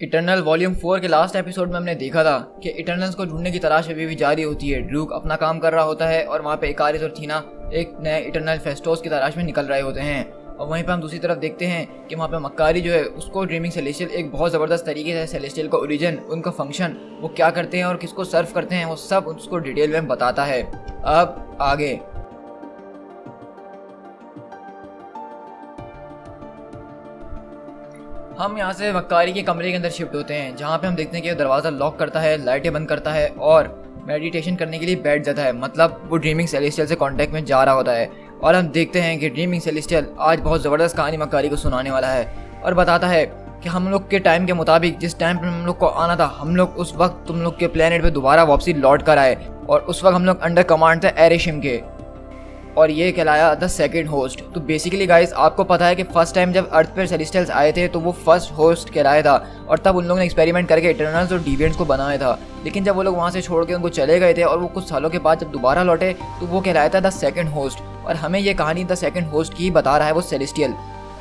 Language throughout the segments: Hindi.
इटर्नल वॉल्यूम 4 के लास्ट एपिसोड में हमने देखा था कि इटर्नल्स को ढूंढने की तलाश अभी भी जारी होती है। ड्रूक अपना काम कर रहा होता है और वहाँ पे इकारिस और थीना एक नए इटर्नल फेस्टोस की तलाश में निकल रहे होते हैं। और वहीं पे हम दूसरी तरफ देखते हैं कि वहाँ पे मक्कारी जो है उसको ड्रीमिंग सेलेस्टियल एक बहुत ज़बरदस्त तरीके से सेलेस्टियल का ओरिजिन, उनका फंक्शन, वो क्या करते हैं और किसको सर्व करते हैं, वो सब उसको डिटेल में बताता है। अब आगे हम यहाँ से मक्कारी के कमरे के अंदर शिफ्ट होते हैं, जहाँ पे हम देखते हैं कि दरवाज़ा लॉक करता है, लाइटें बंद करता है और मेडिटेशन करने के लिए बैठ जाता है। मतलब वो ड्रीमिंग सेलेस्टियल से कांटेक्ट में जा रहा होता है। और हम देखते हैं कि ड्रीमिंग सेलेस्टियल आज बहुत ज़बरदस्त कहानी मक्कारी को सुनाने वाला है और बताता है कि हम लोग के टाइम के मुताबिक जिस टाइम पर हम लोग को आना था, हम लोग उस वक्त तुम लोग के प्लेनेट पे दोबारा वापसी लौट कर आए और उस वक्त हम लोग अंडर कमांड थे एरेशिम के, और ये कहलाया द सेकंड होस्ट। तो बेसिकली गाइस, आपको पता है कि फर्स्ट टाइम जब अर्थ पर सेलेस्टियल्स आए थे तो वो फर्स्ट होस्ट कहलाया था और तब उन लोगों ने एक्सपेरिमेंट करके इटर्नल्स और डिविएंट्स को बनाया था। लेकिन जब वो लोग वहाँ से छोड़ के उनको चले गए थे और वो कुछ सालों के बाद जब दोबारा लौटे तो वो कहलाया था द सेकंड होस्ट। और हमें ये कहानी द सेकंड होस्ट की बता रहा है वो सेलेस्टियल,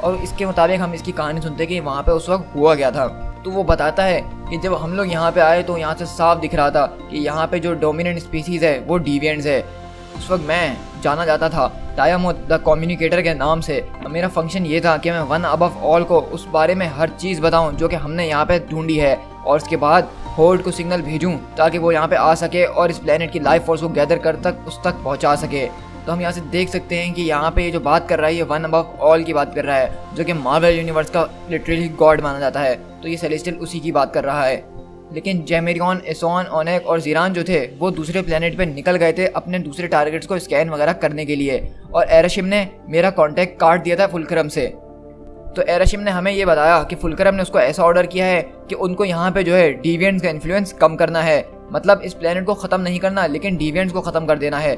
और इसके मुताबिक हम इसकी कहानी सुनते कि वहाँ पे उस वक्त हुआ गया था। तो वो बताता है कि जब हम लोग यहाँ पे आए तो यहाँ से साफ दिख रहा था कि यहाँ पे जो डोमिनेंट स्पीसीज है वो डिविएंट्स है। उस वक्त मैं जाना जाता था टायामुथ द कम्युनिकेटर के नाम से। मेरा फंक्शन ये था कि मैं वन अबव ऑल को उस बारे में हर चीज़ बताऊं जो कि हमने यहाँ पे ढूंढी है, और उसके बाद होल्ड को सिग्नल भेजूं ताकि वो यहाँ पे आ सके और इस प्लेनेट की लाइफ फोर्स को गैदर कर तक उस तक पहुँचा सके। तो हम यहाँ से देख सकते हैं कि यहाँ पे ये जो बात कर रहा है ये वन अबव ऑल की बात कर रहा है, जो कि मार्वल यूनिवर्स का लिटरली गॉड माना जाता है। तो ये सेलेस्टियल उसी की बात कर रहा है। लेकिन जेमेरियन, एसोन, ओनेक और जीरान जो थे वो दूसरे प्लेनेट पे निकल गए थे अपने दूसरे टारगेट्स को स्कैन वगैरह करने के लिए, और एरेशिम ने मेरा कांटेक्ट काट दिया था फुलक्रम से। तो एरेशिम ने हमें ये बताया कि फुलक्रम ने उसको ऐसा ऑर्डर किया है कि उनको यहाँ पे जो है डिविएंट्स का इन्फ्लुएंस कम करना है। मतलब इस प्लेनेट को ख़त्म नहीं करना, लेकिन डिविएंट्स को ख़त्म कर देना है।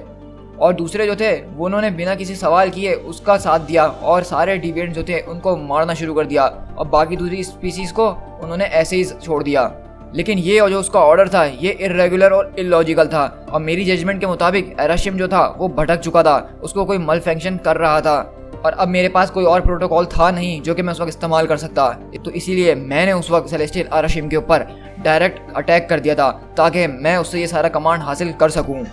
और दूसरे जो थे वो उन्होंने बिना किसी सवाल किए उसका साथ दिया और सारे डिविएंट्स जो थे उनको मारना शुरू कर दिया और बाकी दूसरी स्पीसीज़ को उन्होंने ऐसे ही छोड़ दिया। लेकिन ये जो उसका ऑर्डर था ये इरेगुलर और इलॉजिकल था, और मेरी जजमेंट के मुताबिक एरेशिम जो था वो भटक चुका था, उसको कोई मल फंक्शन कर रहा था, और अब मेरे पास कोई और प्रोटोकॉल था नहीं जो कि मैं उस वक्त इस्तेमाल कर सकता। तो इसीलिए मैंने उस वक्त सेलेस्टियल एरेशिम के ऊपर डायरेक्ट अटैक कर दिया था ताकि मैं उससे ये सारा कमांड हासिल कर सकूँ।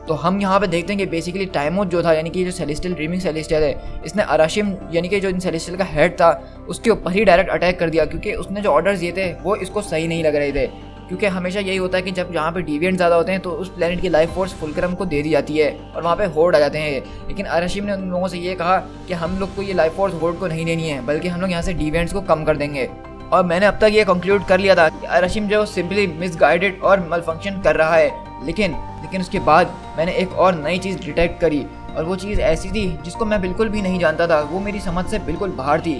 तो हम यहाँ पे देखते हैं कि बेसिकली टाइमोथ जो था, यानी कि जो सेलेस्टियल ड्रीमिंग सेलेस्टियल है, इसने एरेशिम यानी कि जो इन सेलेस्टियल का हेड था उसके ऊपर ही डायरेक्ट अटैक कर दिया, क्योंकि उसने जो ऑर्डर्स दिए थे वो इसको सही नहीं लग रहे थे। क्योंकि हमेशा यही होता है कि जब यहाँ पे डिविएंट ज़्यादा होते हैं तो उस प्लेनेट की लाइफ फोर्स फुलक्रम को दे दी जाती है और वहाँ पे होर्ड आ जाते हैं। लेकिन एरेशिम ने उन लोगों से ये कहा कि हम लोग को ये लाइफ फोर्स होर्ड को नहीं देनी है, बल्कि हम लोग यहाँ से डिविएंट्स को कम कर देंगे। और मैंने अब तक ये कंक्लूड कर लिया था कि एरेशिम जो सिंपली मिसगाइडेड और मलफंक्शन कर रहा है। लेकिन उसके बाद मैंने एक और नई चीज़ डिटेक्ट करी, और वो चीज़ ऐसी थी जिसको मैं बिल्कुल भी नहीं जानता था, वो मेरी समझ से बिल्कुल बाहर थी।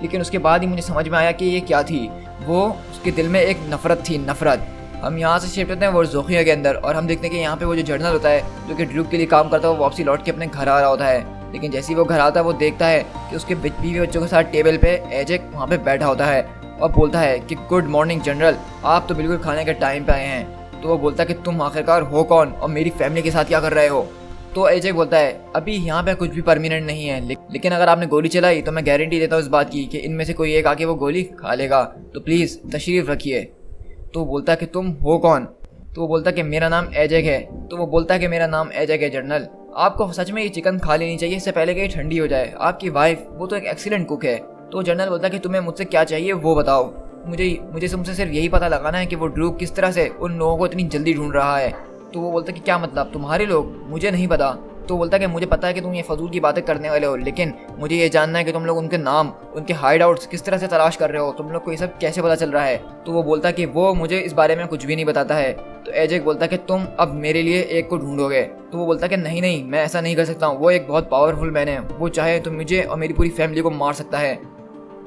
लेकिन उसके बाद ही मुझे समझ में आया कि ये क्या थी। वो उसके दिल में एक नफ़रत थी, नफ़रत। हम यहाँ से शिफ्ट होते हैं वो जोखिया के अंदर, और हम देखते हैं कि यहाँ पे वो जो जर्नल होता है जो कि ड्रूक के लिए काम करता है वो वापसी लौट के अपने घर आ रहा होता है। लेकिन जैसे ही वो घर आता है वो देखता है कि उसके बीवी बच्चों के साथ टेबल पे एजेक वहाँ पे बैठा होता है और बोलता है कि गुड मॉर्निंग जनरल, आप तो बिल्कुल खाने के टाइम पे आए हैं। तो वो बोलता है कि तुम आखिरकार हो कौन और मेरी फैमिली के साथ क्या कर रहे हो। तो एजेक बोलता है अभी यहाँ पे कुछ भी परमानेंट नहीं है, लेकिन अगर आपने गोली चलाई तो मैं गारंटी देता हूँ इस बात की कि इनमें से कोई एक आके वो गोली खा लेगा, तो प्लीज़ तशरीफ़ रखिए। तो वो बोलता है कि तुम हो कौन। तो वो बोलता है कि मेरा नाम एजेक है। तो वो बोलता है कि मेरा नाम एजेक है जनरल, आपको सच में ये चिकन खा लेनी चाहिए इससे पहले कि ये ठंडी हो जाए। आपकी वाइफ वो तो एक एक्सीलेंट कुक है। तो जनरल बोलता है कि तुम्हें मुझसे क्या चाहिए वो बताओ, मुझे तुमसे सिर्फ यही पता लगाना है कि वो ड्रूक किस तरह से उन लोगों को इतनी जल्दी ढूंढ रहा है। तो वो बोलता है कि क्या मतलब, तुम्हारे लोग? मुझे नहीं पता। तो बोलता है कि मुझे पता है कि तुम ये फजूल की बातें करने वाले हो, लेकिन मुझे ये जानना है कि तुम लोग उनके नाम, उनके हाइड आउट्स किस तरह से तलाश कर रहे हो, तुम लोग को ये सब कैसे पता चल रहा है। तो वो बोलता है कि वो मुझे इस बारे में कुछ भी नहीं बताता है। तो एजेक बोलता है कि तुम अब मेरे लिए एक को ढूंढोगे। तो वो बोलता है कि नहीं, मैं ऐसा नहीं कर सकता हूँ, वो एक बहुत पावरफुल मैन है, वो चाहे तो मुझे और मेरी पूरी फैमिली को मार सकता है।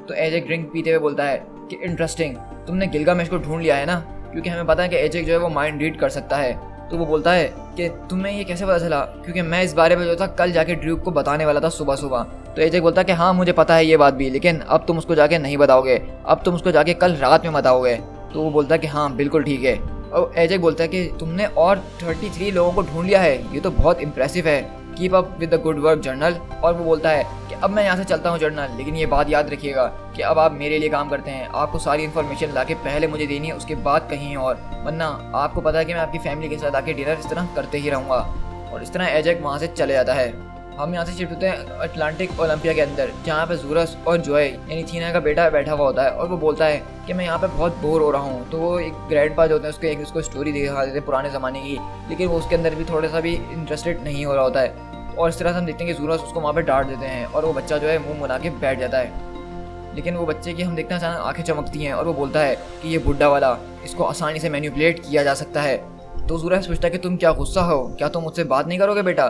तो एजेक ड्रिंक पीते हुए बोलता है कि इंटरेस्टिंग, तुमने गिलगामेश को ढूंढ लिया है ना, क्योंकि हमें पता है कि एजेक जो है वो माइंड रीड कर सकता है। तो वो बोलता है कि तुम्हें ये कैसे पता चला, क्योंकि मैं इस बारे में जो था कल जाके ड्रूक को बताने वाला था सुबह सुबह। तो एजेक बोलता है कि हाँ मुझे पता है ये बात भी, लेकिन अब तुम उसको जाके नहीं बताओगे, अब तुम उसको जाके कल रात में बताओगे। तो वो बोलता है कि हाँ बिल्कुल ठीक है। और एजेक बोलता है कि तुमने और 33 लोगों को ढूंढ लिया है, ये तो बहुत इंप्रेसिव है, keep up with the good work general. और वो बोलता है कि अब मैं यहाँ से चलता हूँ जर्नल, लेकिन ये बात याद रखिएगा कि अब आप मेरे लिए काम करते हैं, आपको सारी इन्फॉर्मेशन लाके पहले मुझे देनी है, उसके बाद कहीं और, वरना आपको पता है कि मैं आपकी फैमिली के साथ आके डिनर इस तरह करते ही रहूँगा। और इस तरह एजैक वहाँ से चले जाता है। हम यहाँ से शिफ्ट होते हैं अटलांटिक ओलंपिया के अंदर, जहाँ पे ज़ूरस और जॉय यानी थीना का बेटा बैठा हुआ होता है और वो बोलता है कि मैं यहाँ पे बहुत बोर हो रहा हूँ। तो वो एक ग्रैंडपा जो होते हैं उसको स्टोरी दिखा देते हैं पुराने ज़माने की, लेकिन वो उसके अंदर भी थोड़ा सा भी इंटरेस्टेड नहीं हो रहा होता है। और इस तरह से हम देखते हैं कि ज़ूरस उसको वहाँ पे डांट देते हैं और वो बच्चा जो है मुंह बना के बैठ जाता है। लेकिन वो बच्चे की हम देखते हैं अचानक आंखें चमकती हैं और वो बोलता है कि ये बुड्ढा वाला, इसको आसानी से मैनिपुलेट किया जा सकता है। तो ज़ूरस पूछता है कि तुम क्या गुस्सा हो, क्या तुम मुझसे बात नहीं करोगे बेटा?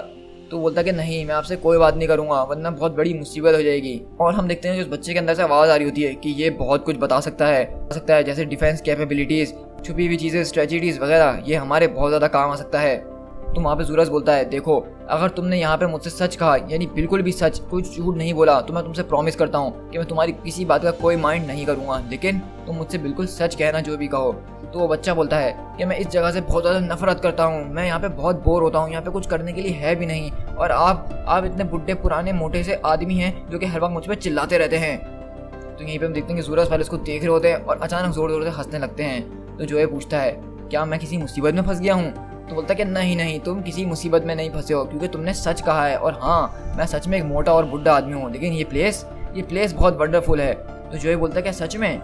तो बोलता है कि नहीं, मैं आपसे कोई बात नहीं करूंगा, वरना बहुत बड़ी मुसीबत हो जाएगी। और हम देखते हैं कि उस बच्चे के अंदर से आवाज़ आ रही होती है कि ये बहुत कुछ बता सकता है जैसे डिफेंस कैपेबिलिटीज़, छुपी हुई चीज़ें, स्ट्रेटजीज वगैरह, ये हमारे बहुत ज़्यादा काम आ सकता है। तो वहाँ पे ज़ूरस बोलता है, देखो अगर तुमने यहाँ पे मुझसे सच कहा, यानी बिल्कुल भी सच, कोई झूठ नहीं बोला, तो मैं तुमसे प्रॉमिस करता हूँ कि मैं तुम्हारी किसी बात का कोई माइंड नहीं करूँगा, लेकिन तुम मुझसे बिल्कुल सच कहना जो भी कहो। तो वो बच्चा बोलता है कि मैं इस जगह से बहुत ज़्यादा नफरत करता हूँ, मैं यहाँ पे बहुत बोर होता हूँ, यहाँ पे कुछ करने के लिए है भी नहीं, और आप इतने बुढ़े पुराने मोटे से आदमी हैं जो कि हर वक्त मुझ पर चिल्लाते रहते हैं। तो यहीं पे हम देखते हैं कि ज़ूरस वाले इसको देख रहे होते हैं और अचानक ज़ोर ज़ोर से हंसने लगते हैं। तो जोए पूछता है, क्या मैं किसी मुसीबत में फंस गया हूँ? तो बोलता है कि नहीं, तुम किसी मुसीबत में नहीं फंसे हो, क्योंकि तुमने सच कहा है, और हाँ, मैं सच में एक मोटा और बुढ़ा आदमी हूँ, लेकिन ये प्लेस बहुत वंडरफुल है। तो जोए बोलता है, क्या सच में?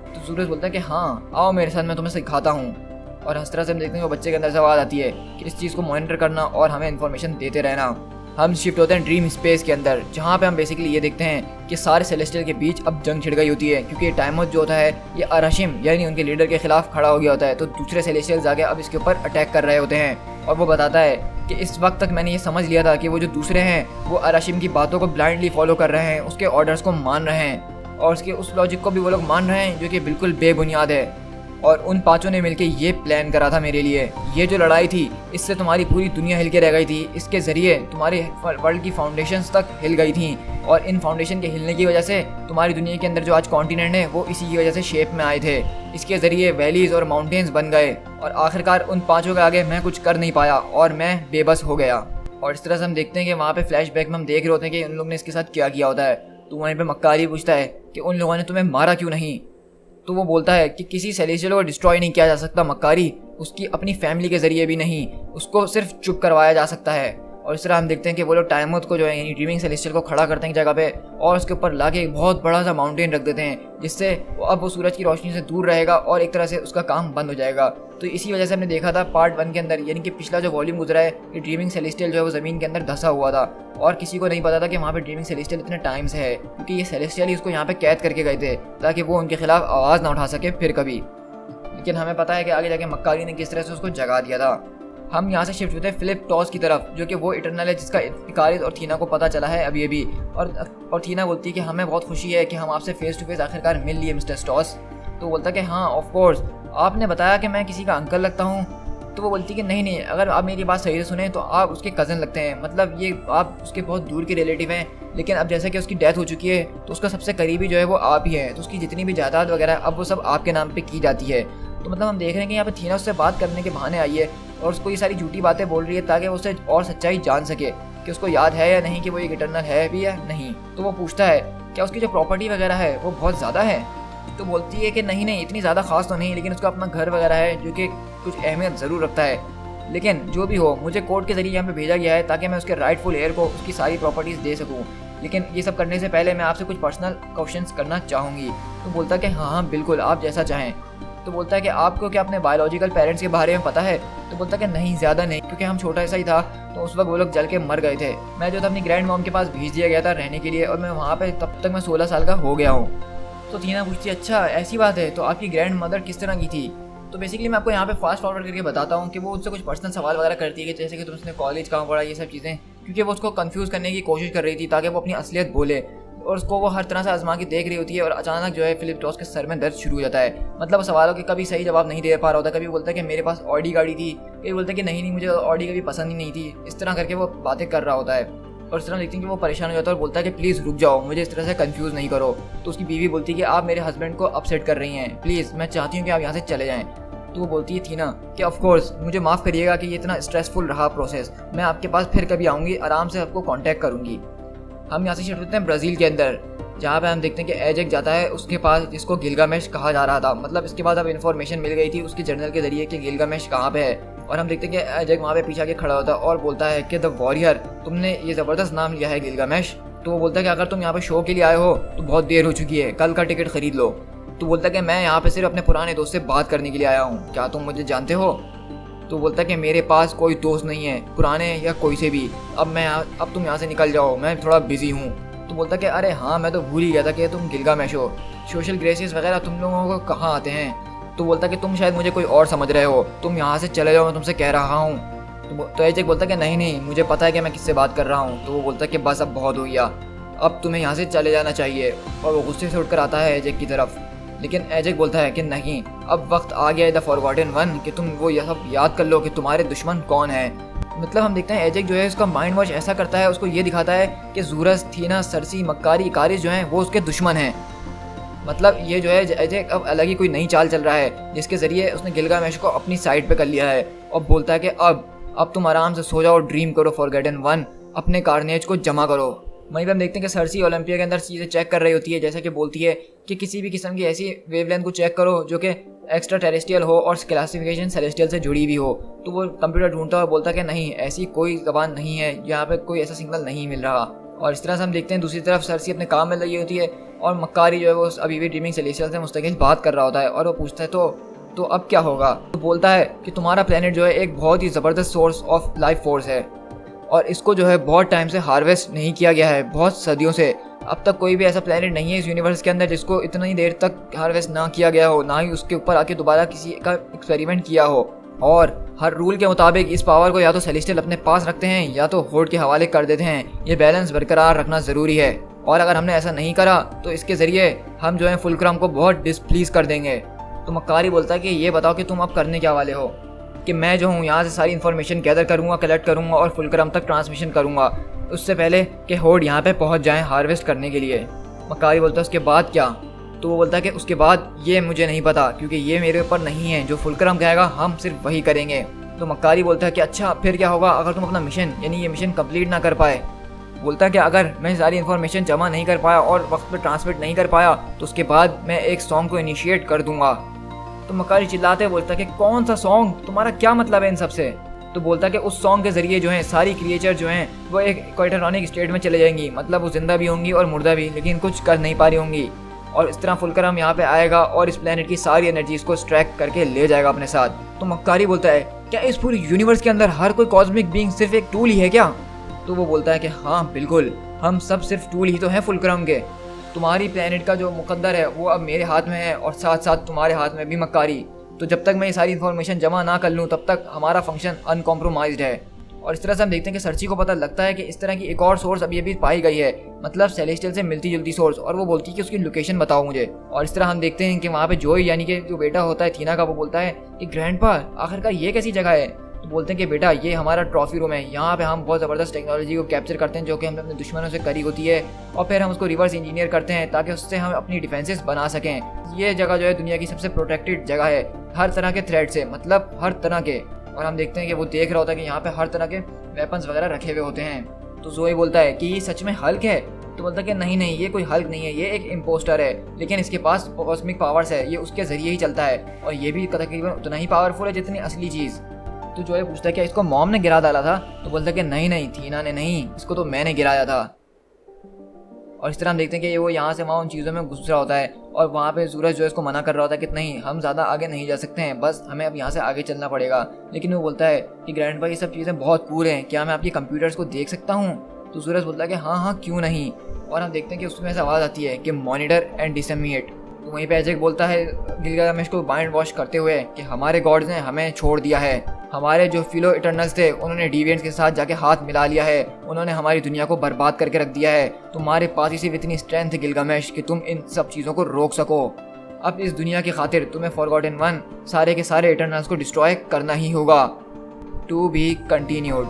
तो सूरज बोलता है कि हाँ, आओ मेरे साथ, मैं तुम्हें सिखाता हूँ। और हंस तरह से हम देखते हैं कि बच्चे के अंदर से आवाज़ आती है कि इस चीज़ को मॉनिटर करना और हमें इन्फॉर्मेशन देते रहना। हम शिफ्ट होते हैं ड्रीम स्पेस के अंदर, जहाँ पे हम बेसिकली ये देखते हैं कि सारे सेलेस्टियल के बीच अब जंग छिड़ गई होती है, क्योंकि टाइमोथ जो होता है ये अराशिम यानी उनके लीडर के खिलाफ खड़ा हो गया होता है। तो दूसरे सेलेस्टियल्स आगे अब इसके ऊपर अटैक कर रहे होते हैं, और वो बताता है कि इस वक्त तक मैंने ये समझ लिया था कि वो जो दूसरे हैं वो अराशिम की बातों को ब्लाइंडली फॉलो कर रहे हैं, उसके ऑर्डर्स को मान रहे हैं, और उसके उस लॉजिक को भी वो लोग मान रहे हैं जो कि बिल्कुल बेबुनियाद है। और उन पांचों ने मिलकर ये प्लान करा था मेरे लिए। ये जो लड़ाई थी, इससे तुम्हारी पूरी दुनिया हिल के रह गई थी, इसके ज़रिए तुम्हारे वर्ल्ड की फाउंडेशंस तक हिल गई थी, और इन फाउंडेशन के हिलने की वजह से तुम्हारी दुनिया के अंदर जो आज कॉन्टिनेंट है वो इसी की वजह से शेप में आए थे। इसके ज़रिए वैलीज़ और माउंटेन्स बन गए, और आखिरकार उन पाँचों के आगे मैं कुछ कर नहीं पाया और मैं बेबस हो गया। और इस तरह से हम देखते हैं कि वहाँ पे फ्लैशबैक में हम देख रहे होते हैं कि उन लोगों ने इसके साथ क्या किया होता है। तो वहीं पे मक्कारी पूछता है कि उन लोगों ने तुम्हें मारा क्यों नहीं? तो वो बोलता है कि किसी सेलेस्टियल को डिस्ट्रॉय नहीं किया जा सकता मक्कारी, उसकी अपनी फैमिली के ज़रिए भी नहीं, उसको सिर्फ चुप करवाया जा सकता है। और इस तरह हम देखते हैं कि वो लोग टाइमोथ को जो है यानी ड्रीमिंग सेलेस्टियल को खड़ा करते हैं जगह पे, और उसके ऊपर लाके एक बहुत बड़ा सा माउंटेन रख देते हैं, जिससे अब वो सूरज की रोशनी से दूर रहेगा और एक तरह से उसका काम बंद हो जाएगा। तो इसी वजह से हमने देखा था पार्ट 1 के अंदर, यानी कि पिछला जो वॉल्यूम गुजरा है, कि ड्रीमिंग सेलेस्टियल जो है वो ज़मीन के अंदर धंसा हुआ था, और किसी को नहीं पता था कि वहाँ पे ड्रीमिंग सेलेस्टियल इतने टाइम से है, क्योंकि ये सेलेस्टियल ही उसको यहाँ पे कैद करके गए थे ताकि वो उनके खिलाफ आवाज़ ना उठा सके फिर कभी। लेकिन हमें पता है कि आगे जाके मक्कारी ने किस तरह से उसको जगा दिया था। हम यहाँ से शिफ्ट होते हैं फिलिप टॉस की तरफ, जो कि वो इटरनल है जिसका इकारिस और थीना को पता चला है अभी। और थीना बोलती है कि हमें बहुत खुशी है कि हम आपसे फेस टू फेस आखिरकार मिल लिए मिस्टर टॉस। तो बोलता है कि हाँ ऑफ कोर्स, आपने बताया कि मैं किसी का अंकल लगता हूँ। तो वो बोलती है कि नहीं, अगर आप मेरी बात सही से सुने तो आप उसके कज़न लगते हैं, मतलब ये आप उसके बहुत दूर के रिलेटिव हैं, लेकिन अब जैसे कि उसकी डेथ हो चुकी है तो उसका सबसे करीबी जो है वो आप ही हैं, तो उसकी जितनी भी जायदाद वगैरह अब वो सब आपके नाम पे की जाती है। तो मतलब हम देख रहे हैं कि यहाँ पे थीना उससे बात करने के बहाने आई है और उसको ये सारी झूठी बातें बोल रही है ताकि वो उससे और सच्चाई जान सके कि उसको याद है या नहीं कि वो एक इटरनल है भी या नहीं। तो वो पूछता है क्या उसकी जो प्रॉपर्टी वगैरह है वो बहुत ज़्यादा है? तो बोलती है कि नहीं, इतनी ज़्यादा खास तो नहीं, लेकिन उसका अपना घर वगैरह है जो कि कुछ अहमियत ज़रूर रखता है। लेकिन जो भी हो, मुझे कोर्ट के ज़रिए यहाँ पे भेजा गया है ताकि मैं उसके राइटफुल हेयर को उसकी सारी प्रॉपर्टीज़ दे सकूँ, लेकिन ये सब करने से पहले मैं आपसे कुछ पर्सनल क्वेश्चंस करना चाहूँगी। तो बोलता है कि हाँ बिल्कुल, आप जैसा चाहें। तो बोलता है कि आपको क्या अपने बायोलॉजिकल पेरेंट्स के बारे में पता है? तो बोलता है कि नहीं, ज़्यादा नहीं, क्योंकि हम छोटा ऐसा ही था तो उस वक्त वो लोग जल के मर गए थे। मैं जो था अपनी ग्रैंड मॉम के पास भेज दिया गया था रहने के लिए, और मैं वहाँ पे तब तक मैं 16 साल का हो गया हूँ। तो थीना पूछती है अच्छा ऐसी बात है, तो आपकी ग्रैंड मदर किस तरह की थी? तो बेसिकली मैं आपको यहाँ पे फास्ट फॉरवर्ड करके बताता हूँ कि वो उससे कुछ पर्सनल सवाल वगैरह करती है, जैसे कि तुमने कॉलेज कहाँ पढ़ा, ये सब चीज़ें, क्योंकि वो उसको कंफ्यूज करने की कोशिश कर रही थी ताकि वो अपनी असलियत बोले, और उसको वो हर तरह से आजमा के देख रही होती है। और अचानक जो है फिलिप टॉस के सर में दर्द शुरू हो जाता है, मतलब सवालों के कभी सही जवाब नहीं दे पा रहा होता। कभी बोलता है कि मेरे पास ऑडी गाड़ी थी, कभी बोलता है कि नहीं मुझे ऑडी कभी पसंद ही नहीं थी, इस तरह करके वो बातें कर रहा होता है। और इस तरह देखते हैं कि वो परेशान हो जाता है और बोलता है कि प्लीज़ रुक जाओ, मुझे इस तरह से कंफ्यूज नहीं करो। तो उसकी बीवी बोलती है कि आप मेरे हस्बैंड को अपसेट कर रही हैं, प्लीज़ मैं चाहती हूँ कि आप यहाँ से चले जाएँ। तो वो बोलती है थीना कि ऑफ कोर्स मुझे माफ़ करिएगा कि ये इतना स्ट्रेसफुल रहा प्रोसेस, मैं आपके पास फिर कभी आऊँगी, आराम से आपको कांटेक्ट करूँगी। हम यहाँ से शिफ्ट होते हैं ब्राज़ील के अंदर, जहाँ पे हम देखते हैं कि एजेक जाता है उसके पास जिसको गिलगामेश कहा जा रहा था। मतलब इसके बाद अब इन्फॉर्मेशन मिल गई थी उसके जर्नल के जरिए कि गिलगामेश कहाँ पे है। और हम देखते हैं कि एजेक वहाँ पे पीछे आके खड़ा होता है और बोलता है कि द वॉरियर, तुमने ये ज़बरदस्त नाम लिया है गिलगामेश। तो वो बोलता है कि अगर तुम यहाँ पे शो के लिए आए हो तो बहुत देर हो चुकी है, कल का टिकट खरीद लो। तो बोलता है कि मैं यहाँ पे सिर्फ अपने पुराने दोस्त से बात करने के लिए आया हूँ, क्या तुम मुझे जानते हो? तो बोलता है कि मेरे पास कोई दोस्त नहीं है, पुराने या कोई से भी। अब तुम यहाँ से निकल जाओ, मैं थोड़ा बिजी हूँ। तो बोलता कि अरे हाँ, मैं तो भूल ही गया था कि तुम गिलगामेश हो। सोशल ग्रेसेस वगैरह तुम लोगों को कहाँ आते हैं? तो बोलता कि तुम शायद मुझे कोई और समझ रहे हो, तुम यहाँ से चले जाओ, मैं तुमसे कह रहा हूँ। तो एजेक बोलता कि नहीं, मुझे पता है कि मैं किससे बात कर रहा हूँ। तो वो बोलता कि बस अब बहुत हो गया, अब तुम्हें यहाँ से चले जाना चाहिए। और वो गुस्से से उठकर आता है एजेक की तरफ, लेकिन एजेक बोलता है कि नहीं, अब वक्त आ गया है द फॉरगॉटन वन, कि तुम वो सब याद कर लो कि तुम्हारे दुश्मन कौन है। मतलब हम देखते हैं एजेक जो है उसका माइंड वॉश ऐसा करता है, उसको ये दिखाता है कि ज़ूरस, थीना, सरसी, मक्कारी, इकारिस जो हैं वो उसके दुश्मन हैं। मतलब ये जो है एजेक अब अलग ही कोई नई चाल चल रहा है, जिसके ज़रिए उसने गिलगामेश को अपनी साइड पे कर लिया है और बोलता है कि अब तुम आराम से सो जाओ, ड्रीम करो फॉरगॉटन वन, अपने कार्नेज को जमा करो। वहीं पर हम देखते हैं कि सरसी ओलंपिया के अंदर चीज़ें चेक कर रही होती है, जैसे कि बोलती है कि किसी भी किस्म की ऐसी वेवलेंथ को चेक करो जो कि एक्स्ट्रा टेरेस्ट्रियल हो और क्लासिफिकेशन सेलेस्टियल से जुड़ी हुई हो। तो वो कंप्यूटर ढूंढता है और बोलता है कि नहीं, ऐसी कोई ज़बान नहीं है, यहाँ पे कोई ऐसा सिग्नल नहीं मिल रहा। और इस तरह से हम देखते हैं दूसरी तरफ सरसी अपने काम में लगी होती है और मक्कारी जो है वो अभी भी ड्रीमिंग सेलेस्टियल से मुस्तकिल बात कर रहा होता है। और वो पूछता है तो अब क्या होगा? तो बोलता है कि तुम्हारा प्लेनेट जो है एक बहुत ही ज़बरदस्त सोर्स ऑफ लाइफ फोर्स है और इसको जो है बहुत टाइम से हार्वेस्ट नहीं किया गया है, बहुत सदियों से। अब तक कोई भी ऐसा प्लेनेट नहीं है इस यूनिवर्स के अंदर जिसको इतनी देर तक हार्वेस्ट ना किया गया हो, ना ही उसके ऊपर आके दोबारा किसी का एक्सपेरिमेंट किया हो। और हर रूल के मुताबिक इस पावर को या तो सेलेस्टियल अपने पास रखते हैं या तो होर्ड के हवाले कर देते हैं। ये बैलेंस बरकरार रखना ज़रूरी है और अगर हमने ऐसा नहीं करा तो इसके ज़रिए हम जो है फुलक्रम को बहुत डिसप्लीज कर देंगे। तो मक्कारी बोलता है कि ये बताओ कि तुम अब करने क्या वाले हो? कि मैं जो हूँ यहाँ से सारी इन्फॉर्मेशन गैदर करूँगा, कलेक्ट करूँगा और फुलक्रम तक ट्रांसमिशन करूँगा, उससे पहले कि होर्ड यहाँ पे पहुँच जाएँ हार्वेस्ट करने के लिए। मक्कारी बोलता है उसके बाद क्या? तो वो बोलता है कि उसके बाद ये मुझे नहीं पता, क्योंकि ये मेरे ऊपर नहीं है, जो फुलक्रम कहेगा हम सिर्फ वही करेंगे। तो मक्कारी बोलता है कि अच्छा, फिर क्या होगा अगर तुम अपना मिशन यानी ये मिशन कंप्लीट ना कर पाए? बोलता है कि अगर मैं सारी इन्फॉर्मेशन जमा नहीं कर पाया और वक्त पर ट्रांसमिट नहीं कर पाया तो उसके बाद मैं एक सॉन्ग को इनिशिएट कर दूंगा। तो मक्कारी चिल्लाते बोलता है कि कौन सा सॉन्ग, तुम्हारा क्या मतलब है इन सब से? तो बोलता है कि उस सॉन्ग के ज़रिए जो है सारी क्रिएचर जो हैं वो एक क्वाइटरॉनिक स्टेट में चले जाएंगी, मतलब वो जिंदा भी होंगी और मुर्दा भी, लेकिन कुछ कर नहीं पा रही होंगी। और इस तरह फुलक्रम यहाँ पे आएगा और इस प्लेनेट की सारी एनर्जीज को एक्सट्रैक्ट करके ले जाएगा अपने साथ। तो मक्कारी बोलता है क्या इस पूरी यूनिवर्स के अंदर हर कोई कॉस्मिक बीइंग सिर्फ एक टूल ही है क्या? तो वो बोलता है कि हाँ बिल्कुल, हम सब सिर्फ टूल ही तो हैं फुलक्रम के। तुम्हारी प्लेनेट का जो मुकद्दर है वो अब मेरे हाथ में है और साथ साथ तुम्हारे हाथ में भी मक्कारी। तो जब तक मैं ये सारी इन्फॉर्मेशन जमा ना कर लूँ तब तक हमारा फंक्शन अनकॉम्प्रोमाइज्ड है। और इस तरह से हम देखते हैं कि सरसी को पता लगता है कि इस तरह की एक और सोर्स अभी पाई गई है, मतलब सेलेस्टियल से मिलती जुलती सोर्स, और वो बोलती है कि उसकी लोकेशन बताओ मुझे। और इस तरह हम देखते हैं कि वहाँ पे जोई यानी कि जो बेटा होता है थीना का, वो बोलता है कि ग्रैंडपा आखिरकार ये कैसी जगह है? तो बोलते हैं कि बेटा ये हमारा ट्रॉफी रूम है, यहाँ पे हम बहुत ज़बरदस्त टेक्नोलॉजी को कैप्चर करते हैं जो कि हमने अपने दुश्मनों से करी होती है और फिर हम उसको रिवर्स इंजीनियर करते हैं ताकि उससे हम अपनी डिफेंसेस बना सकें। ये जगह जो है दुनिया की सबसे प्रोटेक्टेड जगह है हर तरह के थ्रेट से, मतलब हर तरह के। और हम देखते हैं कि वो देख रहा होता है कि यहाँ पे हर तरह के वेपन्स वगैरह रखे हुए होते हैं। तो जोई बोलता है कि ये सच में हल्क है? तो बोलता है कि नहीं, ये कोई हल्क नहीं है, ये एक इम्पोस्टर है, लेकिन इसके पास कॉस्मिक पावर्स है, ये उसके ज़रिए ही चलता है और ये भी तकरीबन उतना ही पावरफुल है जितनी असली चीज़। तो जोई पूछता है क्या इसको मॉम ने गिरा डाला था? तो बोलता है कि नहीं, थीना ने नहीं, इसको तो मैंने गिराया था। और इस तरह हम देखते हैं कि वो यहाँ से वहाँ उन चीज़ों में घुस रहा होता है और वहाँ पे सूरज जो है इसको मना कर रहा होता है कि नहीं, हम ज़्यादा आगे नहीं जा सकते हैं, बस हमें अब यहाँ से आगे चलना पड़ेगा। लेकिन वो बोलता है कि ग्रैंडपा ये सब चीज़ें बहुत कूल हैं, क्या मैं आपके कंप्यूटर्स को देख सकता हूँ? तो सूरज बोलता है कि हाँ क्यों नहीं। और हम देखते हैं कि उसमें से आवाज़ आती है कि मॉनिटर एंड डिसमिनेट। तो वहीं पे एजेक बोलता है गिलगामेश को माइंड वॉश करते हुए कि हमारे गॉड्स ने हमें छोड़ दिया है, हमारे जो फिलो इटर्नल्स थे उन्होंने डिविएंट्स के साथ जाके हाथ मिला लिया है, उन्होंने हमारी दुनिया को बर्बाद करके रख दिया है। तुम्हारे पास ही सिर्फ इतनी स्ट्रेंथ है गिलगामेश कि तुम इन सब चीज़ों को रोक सको। अब इस दुनिया की खातिर तुम्हें फॉरगॉटन वन सारे के सारे इटर्नल्स को डिस्ट्रॉय करना ही होगा। To be continued.